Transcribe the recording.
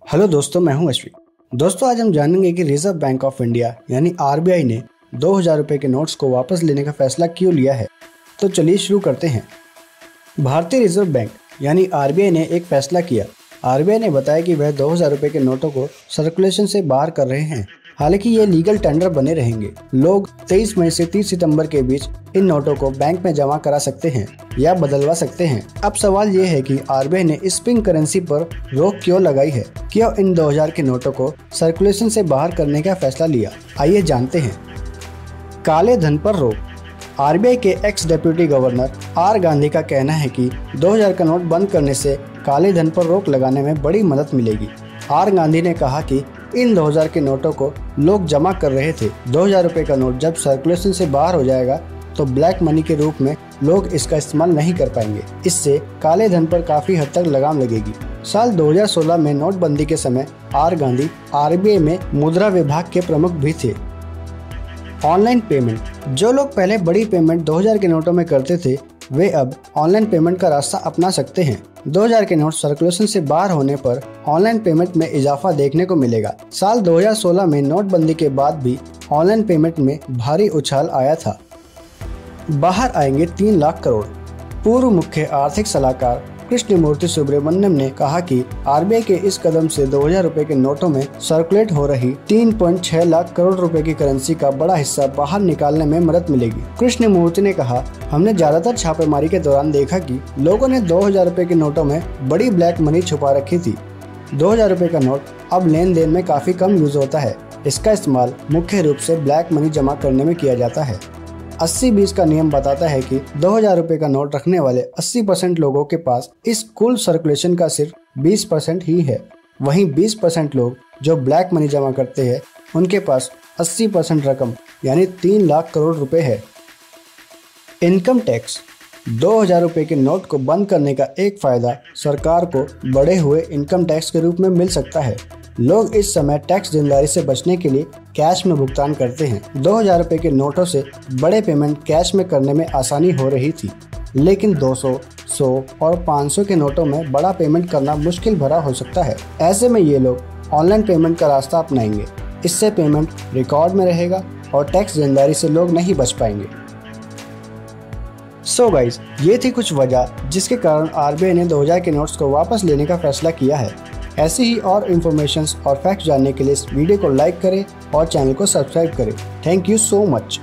Hello दोस्तों, मैं हूं अश्विन। दोस्तों, आज हम जानेंगे कि रिजर्व बैंक ऑफ इंडिया यानी आरबीआई ने 2000 रुपए के नोट्स को वापस लेने का फैसला क्यों लिया है। तो चलिए शुरू करते हैं। भारतीय रिजर्व बैंक यानी आरबीआई ने एक फैसला किया। आरबीआई ने बताया कि वह 2000 रुपए के नोटों को सर्कुलेशन से बाहर कर रहे हैं। हालांकि ये लीगल टेंडर बने रहेंगे। लोग 23 मई से 30 सितंबर के बीच इन नोटों को बैंक में जमा करा सकते हैं या बदलवा सकते हैं। अब सवाल ये है कि आरबीआई ने स्प्रिंग करेंसी पर रोक क्यों लगाई है, क्यों इन 2000 के नोटों को सर्कुलेशन से बाहर करने का फैसला लिया। आइए जानते हैं। काले धन पर रोक। आरबीआई के ex deputy governor R Gandhi का कहना है कि 2000 का नोट बंद करने से काले धन पर रोक लगाने में बड़ी मदद मिलेगी। आर गांधी ने कहा कि इन 2000 के नोटों को लोग जमा कर रहे थे। 2000 रुपए का नोट जब सर्कुलेशन से बाहर हो जाएगा तो ब्लैक मनी के रूप में लोग इसका इस्तेमाल नहीं कर पाएंगे। इससे काले धन पर काफी हद तक लगाम लगेगी। साल 2016 में नोटबंदी के समय आर गांधी आरबीआई में मुद्रा विभाग के प्रमुख भी थे। Online payment. जो लोग पहले बड़ी पेमेंट 2000 के नोटों में करते थे, वे अब ऑनलाइन पेमेंट का रास्ता अपना सकते हैं। 2000 के नोट सर्कुलेशन से बाहर होने पर ऑनलाइन पेमेंट में इजाफा देखने को मिलेगा। साल 2016 में नोटबंदी के बाद भी ऑनलाइन पेमेंट में भारी उछाल आया था। बाहर आएंगे 3 लाख करोड़। पूर्व मुख्य आर्थिक सलाहकार कृष्णमूर्ति सुब्रमण्यम ने कहा कि आरबीआई के इस कदम से 2000 रुपए के नोटों में सर्कुलेट हो रही 3.6 लाख करोड़ रुपए की करेंसी का बड़ा हिस्सा बाहर निकालने में मदद मिलेगी। कृष्णमूर्ति ने कहा, हमने ज्यादातर छापेमारी के दौरान देखा कि लोगों ने 2000 रुपए के नोटों में बड़ी ब्लैक मनी छुपा रखी थी। 2000 रुपए का नोट अब लेन देन में काफी कम यूज होता है। इसका इस्तेमाल मुख्य रूप से ब्लैक मनी जमा करने में किया जाता है। 80-20 का नियम बताता है कि 2000 रुपए का नोट रखने वाले 80% लोगों के पास इस कुल सर्कुलेशन का सिर्फ 20% ही है। वहीं 20% लोग जो ब्लैक मनी जमा करते हैं, उनके पास 80% रकम यानी 3 लाख करोड़ रुपए है। Income tax. 2000 रुपए के नोट को बंद करने का एक फायदा सरकार को बढ़े हुए इनकम टैक्स के रूप में मिल सकता है। लोग इस समय टैक्स देनदारी से बचने के लिए कैश में भुगतान करते हैं। 2000 रुपए के नोटों से बड़े पेमेंट कैश में करने में आसानी हो रही थी, लेकिन 200, 100 और 500 के नोटों में बड़ा पेमेंट करना मुश्किल भरा हो सकता है। ऐसे में ये लोग ऑनलाइन पेमेंट का रास्ता अपनाएंगे। इससे पेमेंट रिकॉर्ड में रहेगा और टैक्स देनदारी से लोग नहीं बच पाएंगे। सो गाइस, ये थी कुछ वजह जिसके कारण आरबीआई ने 2000 के नोट्स को वापस लेने का फैसला किया है। ऐसी ही और इन्फॉर्मेशंस और फैक्ट्स जानने के लिए इस वीडियो को लाइक करें और चैनल को सब्सक्राइब करें। Thank you so much.